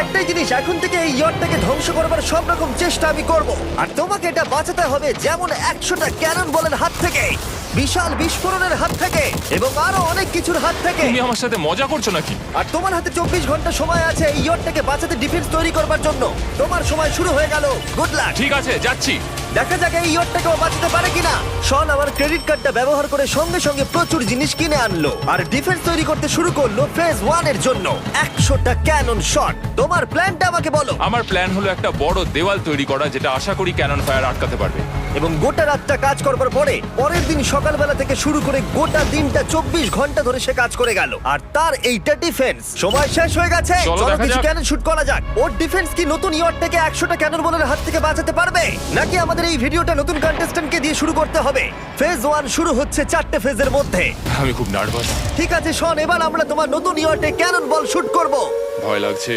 একটাই জিনিস, এখন থেকে এই ইয়টটাকে ধ্বংস করবার সব রকম চেষ্টা আমি করব। আর তোমাকে এটা বাঁচাতে হবে যেমন 100টা ক্যানন বলের হাত থেকে, বিশাল বিস্ফোরণের হাত থেকে, এবং আরো অনেক কিছুর হাত থেকে। তুমি আমার সাথে মজা করছো নাকি? আর তোমার হাতে 24 ঘন্টা সময় আছে এই ইয়টটাকে বাঁচাতে, ডিফেন্স তৈরি করবার জন্য। তোমার সময় শুরু হয়ে গেল। Good luck. ঠিক আছে, যাচ্ছি। দেখা যাক এই ইয়টটাকেও বাঁচাতে পারে কিনা। শন আমার ক্রেডিট কার্ডটা ব্যবহার করে সঙ্গে সঙ্গে প্রচুর জিনিস কিনে আনলো আর ডিফেন্স তৈরি করতে শুরু করলো ফেজ 1 এর জন্য 100টা ক্যানন শট। তোমার প্ল্যানটা আমাকে বলো। আমার প্ল্যান হলো একটা বড় দেওয়াল তৈরি করা, যেটা আশা করি ক্যানন ফায়ার আটকাতে পারবে। এবং গোটা রাতটা কাজ করবার পরে পরের দিন সকালবেলা থেকে শুরু করে গোটা দিনটা 24 ঘন্টা ধরে সে কাজ করে গেল। আর তার এইটা ডিফেন্স। সময় শেষ হয়ে গেছে। চলো দেখা কিছু যাক। ক্যানন শুট করা যাক। ওর ডিফেন্স কি নতুন ইয়টটাকে 100টা ক্যানন বলের হাত থেকে বাঁচাতে পারবে, নাকি আমাদের এই ভিডিওটা নতুন কন্টেস্ট্যান্টকে দিয়ে শুরু করতে হবে? ফেজ 1 শুরু হচ্ছে 4টে ফেজের মধ্যে। আমি খুব নার্ভাস। ঠিক আছে শন, এবার আমরা তোমার নতুন ইয়টে ক্যানন বল শুট করব। ভয় লাগছে।